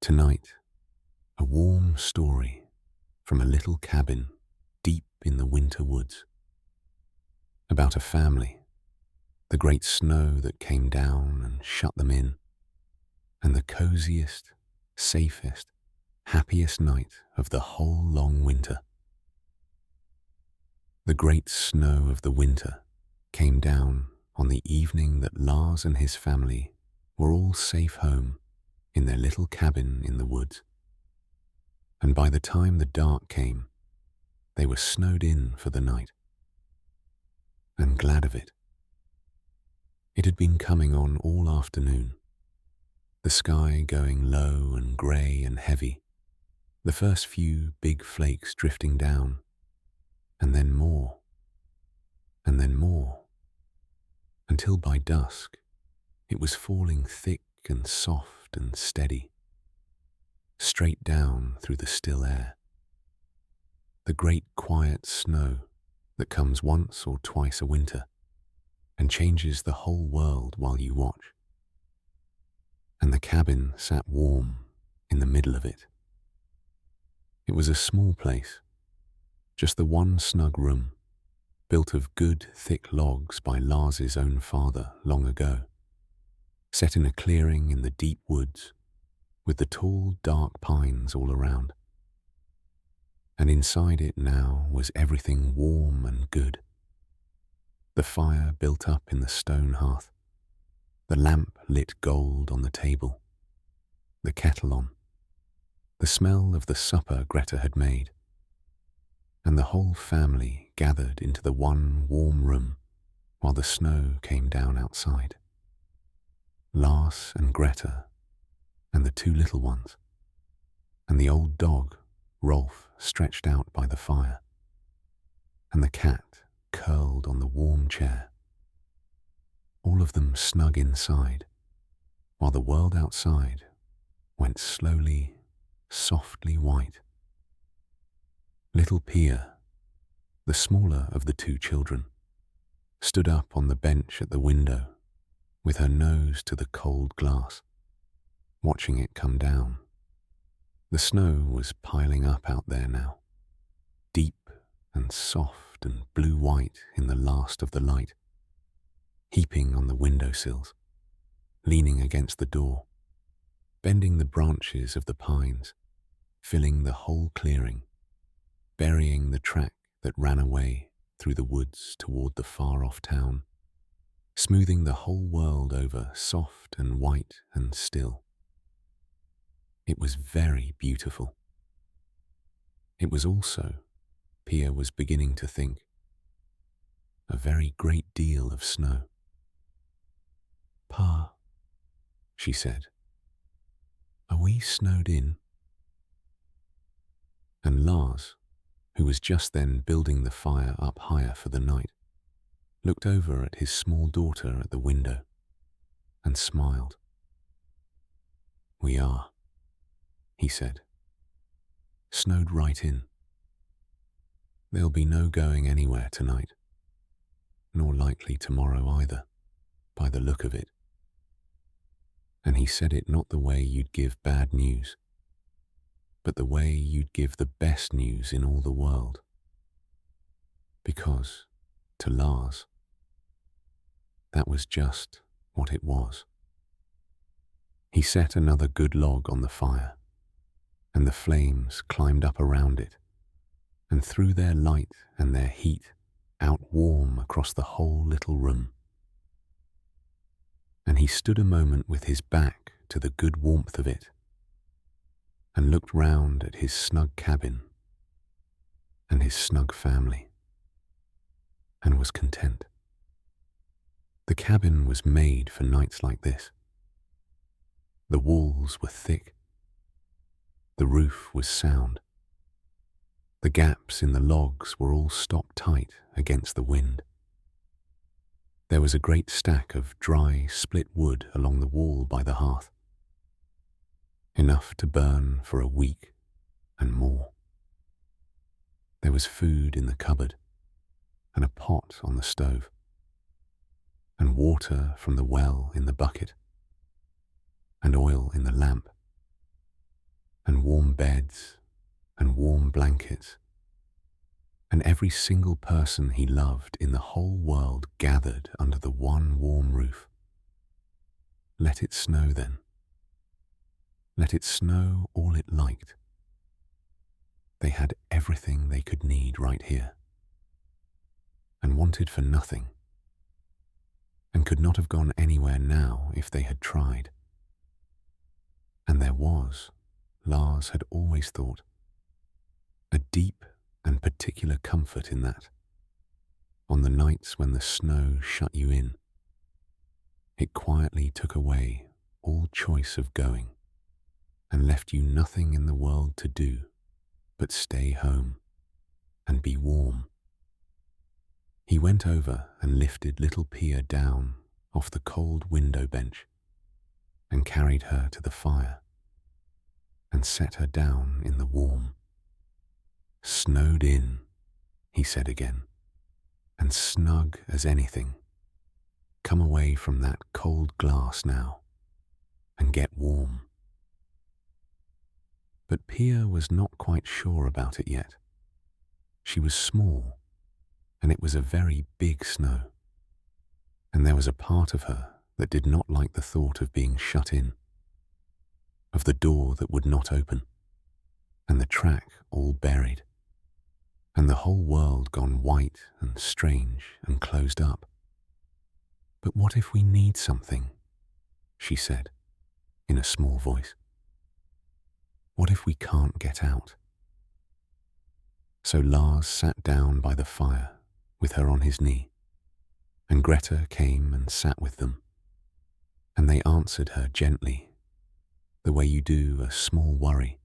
Tonight, a warm story from a little cabin deep in the winter woods. About a family, the great snow that came down and shut them in, and the coziest, safest, happiest night of the whole long winter. The great snow of the winter came down on the evening that Lars and his family were all safe home in their little cabin in the woods. And by the time the dark came, they were snowed in for the night. And glad of it. It had been coming on all afternoon, the sky going low and grey and heavy, the first few big flakes drifting down, and then more, until by dusk it was falling thick and soft and steady, straight down through the still air. The great quiet snow that comes once or twice a winter and changes the whole world while you watch. And the cabin sat warm in the middle of it. It was a small place, just the one snug room, built of good thick logs by Lars's own father long ago, set in a clearing in the deep woods with the tall dark pines all around. And inside it now was everything warm and good. The fire built up in the stone hearth, the lamp lit gold on the table, the kettle on, the smell of the supper Greta had made, and the whole family gathered into the one warm room while the snow came down outside. Lars and Greta and the two little ones, and the old dog, Rolf, stretched out by the fire, and the cat curled on the warm chair. All of them snug inside, while the world outside went slowly, softly white. Little Pia, the smaller of the two children, stood up on the bench at the window with her nose to the cold glass, watching it come down. The snow was piling up out there now, deep and soft and blue-white in the last of the light, heaping on the windowsills, leaning against the door, bending the branches of the pines, filling the whole clearing, burying the track that ran away through the woods toward the far-off town, smoothing the whole world over soft and white and still. It was very beautiful. It was also, Pia was beginning to think, a very great deal of snow. "Pa," she said, "are we snowed in?" And Lars, who was just then building the fire up higher for the night, looked over at his small daughter at the window and smiled. "We are," he said. "Snowed right in. There'll be no going anywhere tonight, nor likely tomorrow either, by the look of it." And he said it not the way you'd give bad news, but the way you'd give the best news in all the world. Because, to Lars, that was just what it was. He set another good log on the fire, and the flames climbed up around it, and threw their light and their heat out warm across the whole little room. And he stood a moment with his back to the good warmth of it, and looked round at his snug cabin and his snug family, and was content. The cabin was made for nights like this. The walls were thick. The roof was sound. The gaps in the logs were all stopped tight against the wind. There was a great stack of dry, split wood along the wall by the hearth, enough to burn for a week and more. There was food in the cupboard, and a pot on the stove, and water from the well in the bucket, and oil in the lamp. and warm beds and warm blankets, and every single person he loved in the whole world gathered under the one warm roof. Let it snow then. Let it snow all it liked. They had everything they could need right here, and wanted for nothing, and could not have gone anywhere now if they had tried. And there was, Lars had always thought, a deep and particular comfort in that. On the nights when the snow shut you in, it quietly took away all choice of going and left you nothing in the world to do but stay home and be warm. He went over and lifted little Pia down off the cold window bench and carried her to the fire and set her down in the warm. Snowed in, he said again, and snug as anything. Come away from that cold glass now and get warm. But Pia was not quite sure about it yet. She was small, and it was a very big snow, and there was a part of her that did not like the thought of being shut in, of the door that would not open, and the track all buried, and the whole world gone white and strange and closed up. But what if we need something? She said, in a small voice. What if we can't get out? So Lars sat down by the fire with her on his knee, and Greta came and sat with them, and they answered her gently, the way you do a small worry,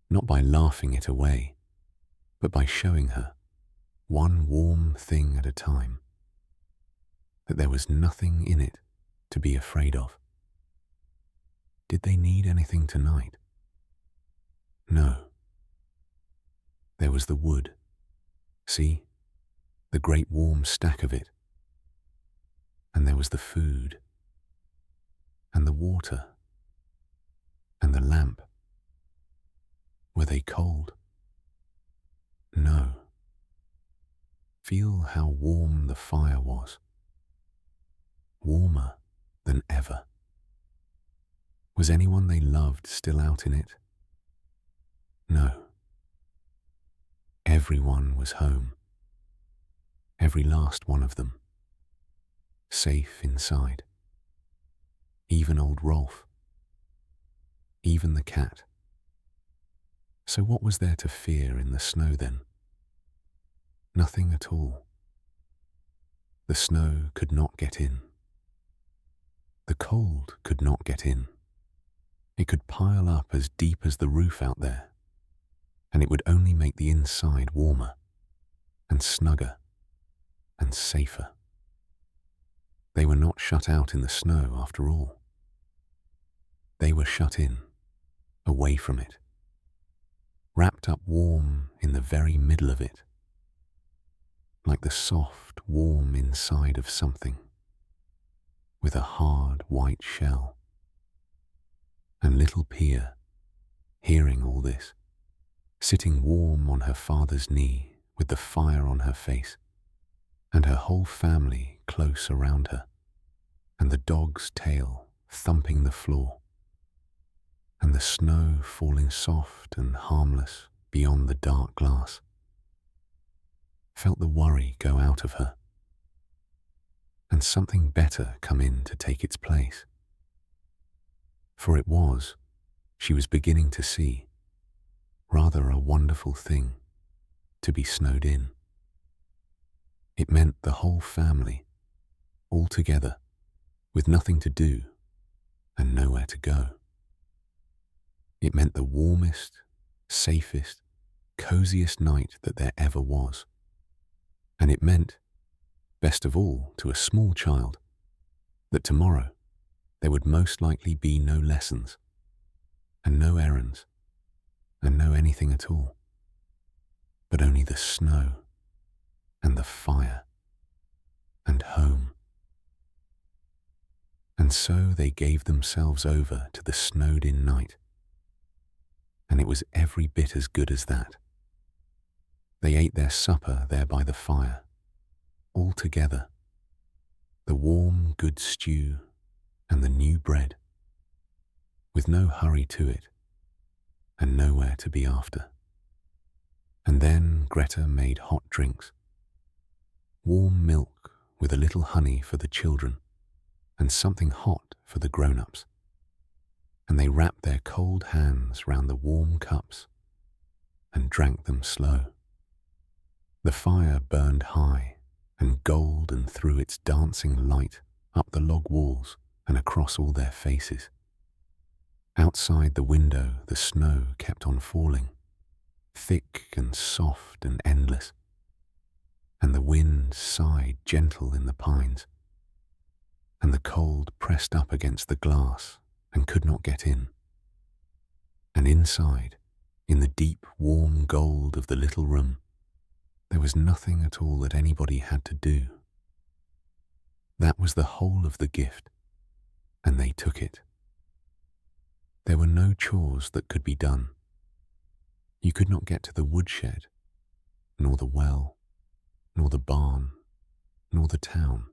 not by laughing it away, but by showing her, one warm thing at a time, that there was nothing in it to be afraid of. Did they need anything tonight? No. There was the wood. See, the great warm stack of it. And there was the food, and the water, and the lamp. Were they cold? No. Feel how warm the fire was. Warmer than ever. Was anyone they loved still out in it? No. Everyone was home. Every last one of them. Safe inside. Even old Rolf. Even the cat. So what was there to fear in the snow then? Nothing at all. The snow could not get in. The cold could not get in. It could pile up as deep as the roof out there, and it would only make the inside warmer, and snugger, and safer. They were not shut out in the snow after all. They were shut in, away from it, wrapped up warm in the very middle of it, like the soft, warm inside of something, with a hard white shell. And little Pia, hearing all this, sitting warm on her father's knee with the fire on her face, and her whole family close around her, and the dog's tail thumping the floor, and the snow falling soft and harmless beyond the dark glass, felt the worry go out of her, and something better come in to take its place. For it was, she was beginning to see, rather a wonderful thing to be snowed in. It meant the whole family, all together, with nothing to do and nowhere to go. It meant the warmest, safest, coziest night that there ever was. And it meant, best of all to a small child, that tomorrow there would most likely be no lessons, and no errands, and no anything at all, but only the snow, and the fire, and home. And so they gave themselves over to the snowed-in night, was every bit as good as that. They ate their supper there by the fire, all together, the warm, good stew and the new bread, with no hurry to it and nowhere to be after. And then Greta made hot drinks, warm milk with a little honey for the children and something hot for the grown-ups. And they wrapped their cold hands round the warm cups and drank them slow. The fire burned high and golden threw its dancing light up the log walls and across all their faces. Outside the window, the snow kept on falling, thick and soft and endless, and the wind sighed gentle in the pines, and the cold pressed up against the glass and could not get in. And inside, in the deep, warm gold of the little room, there was nothing at all that anybody had to do. That was the whole of the gift, and they took it. There were no chores that could be done. You could not get to the woodshed, nor the well, nor the barn, nor the town.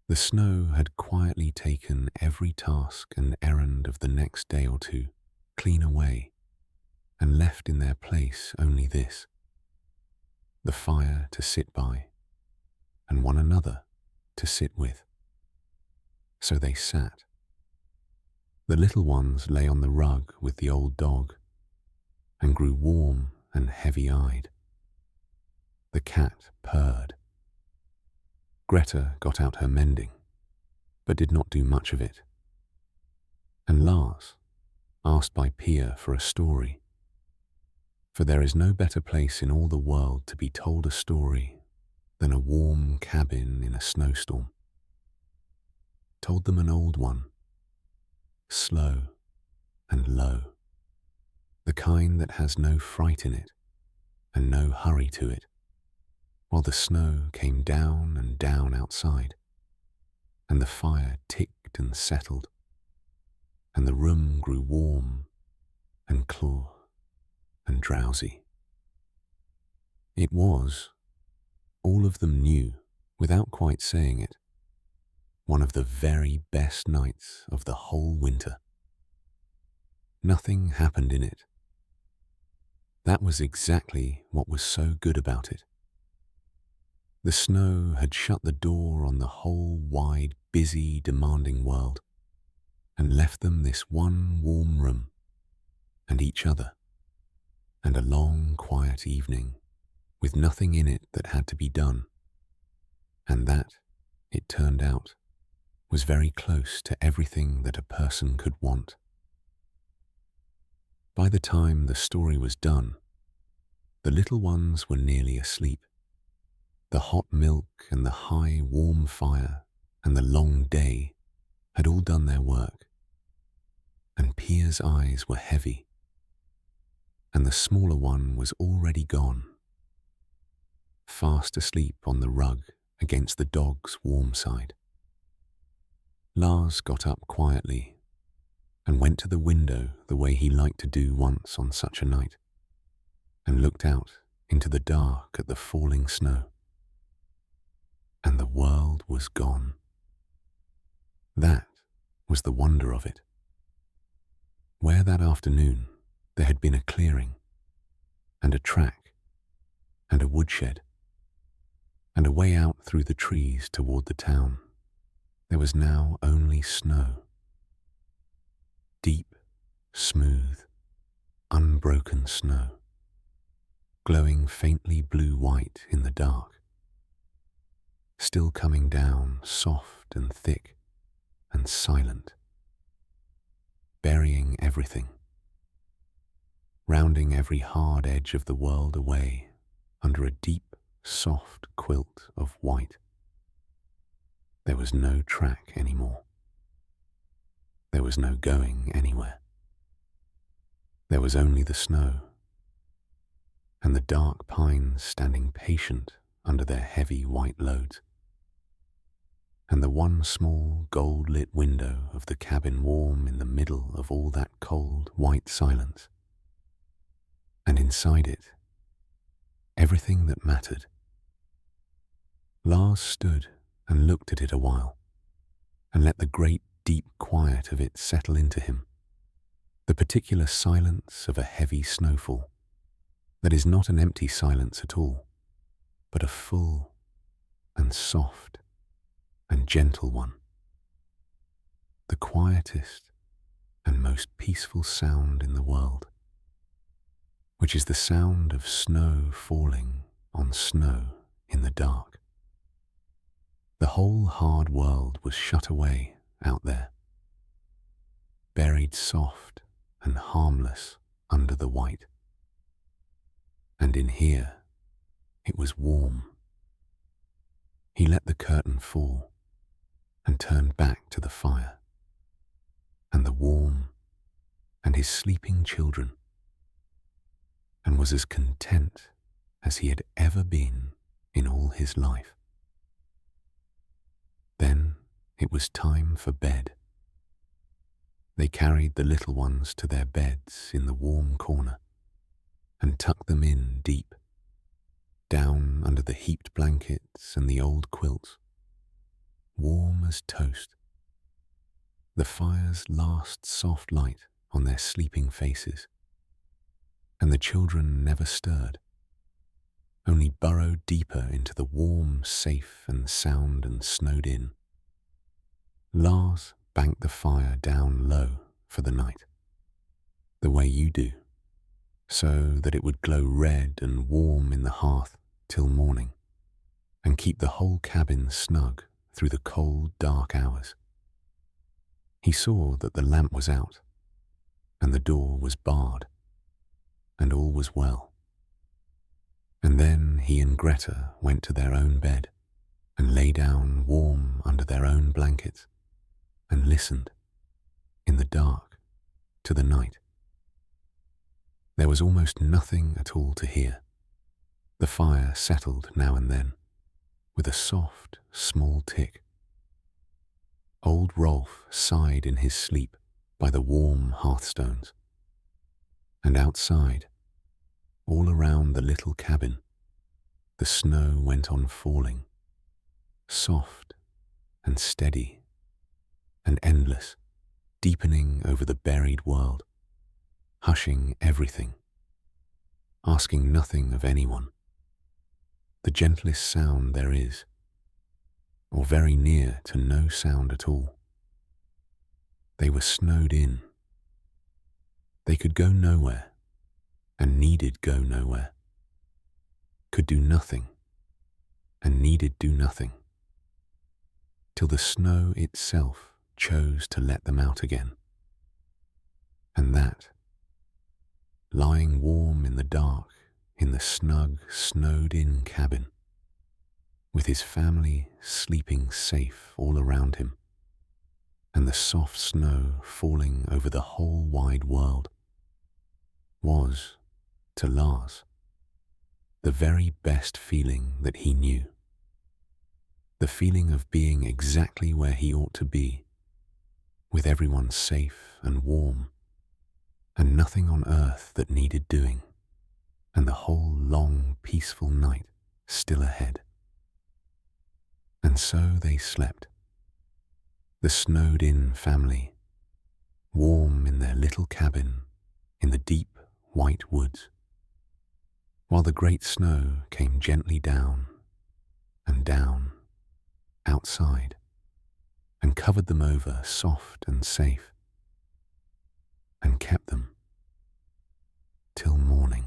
The snow had quietly taken every task and errand of the next day or two clean away, and left in their place only this: the fire to sit by, and one another to sit with. So they sat. The little ones lay on the rug with the old dog, and grew warm and heavy-eyed. The cat purred. Greta got out her mending, but did not do much of it. And Lars asked by Pia for a story, for there is no better place in all the world to be told a story than a warm cabin in a snowstorm. Told them an old one, slow and low, the kind that has no fright in it and no hurry to it, while the snow came down and down outside, and the fire ticked and settled, and the room grew warm and clear and drowsy. It was, all of them knew, without quite saying it, one of the very best nights of the whole winter. Nothing happened in it. That was exactly what was so good about it. The snow had shut the door on the whole wide, busy, demanding world, and left them this one warm room, and each other, and a long, quiet evening, with nothing in it that had to be done, and that, it turned out, was very close to everything that a person could want. By the time the story was done, the little ones were nearly asleep. The hot milk and the high, warm fire and the long day had all done their work, and Pia's eyes were heavy, and the smaller one was already gone, fast asleep on the rug against the dog's warm side. Lars got up quietly and went to the window the way he liked to do once on such a night, and looked out into the dark at the falling snow. And the world was gone. That was the wonder of it. Where that afternoon there had been a clearing, and a track, and a woodshed, and a way out through the trees toward the town, there was now only snow. Deep, smooth, unbroken snow, glowing faintly blue-white in the dark, still coming down soft and thick and silent, burying everything, rounding every hard edge of the world away under a deep, soft quilt of white. There was no track anymore. There was no going anywhere. There was only the snow, and the dark pines standing patient under their heavy white loads, and the one small gold-lit window of the cabin warm in the middle of all that cold white silence, and inside it, everything that mattered. Lars stood and looked at it a while, and let the great deep quiet of it settle into him, the particular silence of a heavy snowfall that is not an empty silence at all, but a full and soft and gentle one, the quietest and most peaceful sound in the world, which is the sound of snow falling on snow in the dark. The whole hard world was shut away out there, buried soft and harmless under the white. And in here, it was warm. He let the curtain fall and turned back to the fire, and the warm, and his sleeping children, and was as content as he had ever been in all his life. Then it was time for bed. They carried the little ones to their beds in the warm corner and tucked them in deep, down under the heaped blankets and the old quilts, warm as toast, the fire's last soft light on their sleeping faces. And the children never stirred, only burrowed deeper into the warm, safe and sound and snowed in. Lars banked the fire down low for the night, the way you do, so that it would glow red and warm in the hearth till morning, and keep the whole cabin snug through the cold, dark hours. He saw that the lamp was out, and the door was barred, and all was well. And then he and Greta went to their own bed, and lay down warm under their own blankets, and listened, in the dark, to the night. There was almost nothing at all to hear. The fire settled now and then, with a soft, small tick. Old Rolf sighed in his sleep by the warm hearthstones. And outside, all around the little cabin, the snow went on falling, soft and steady and endless, deepening over the buried world, hushing everything, asking nothing of anyone. The gentlest sound there is, or very near to no sound at all. They were snowed in. They could go nowhere, and needed go nowhere, could do nothing, and needed do nothing, till the snow itself chose to let them out again. And that, lying warm in the dark in the snug, snowed-in cabin, with his family sleeping safe all around him, and the soft snow falling over the whole wide world, was, to Lars, the very best feeling that he knew. The feeling of being exactly where he ought to be, with everyone safe and warm, and nothing on earth that needed doing, and the whole long, peaceful night still ahead. And so they slept, the snowed-in family, warm in their little cabin in the deep, white woods, while the great snow came gently down and down outside and covered them over soft and safe, and kept them till morning.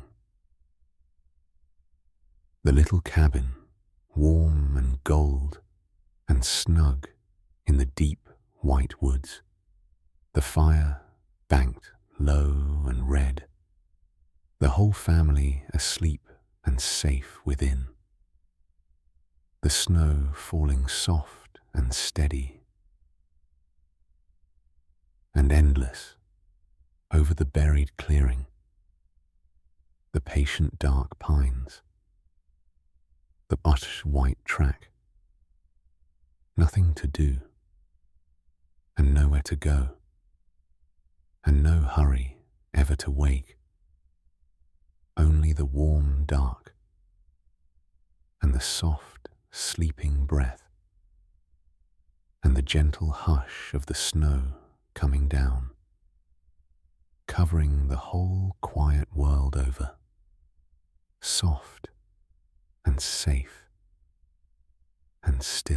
The little cabin, warm and gold and snug in the deep white woods, the fire banked low and red, the whole family asleep and safe within, the snow falling soft and steady and endless over the buried clearing, the patient dark pines, the butch white track, nothing to do, and nowhere to go, and no hurry ever to wake, the warm dark and the soft, sleeping breath and the gentle hush of the snow coming down, covering the whole quiet world over, soft and safe and still.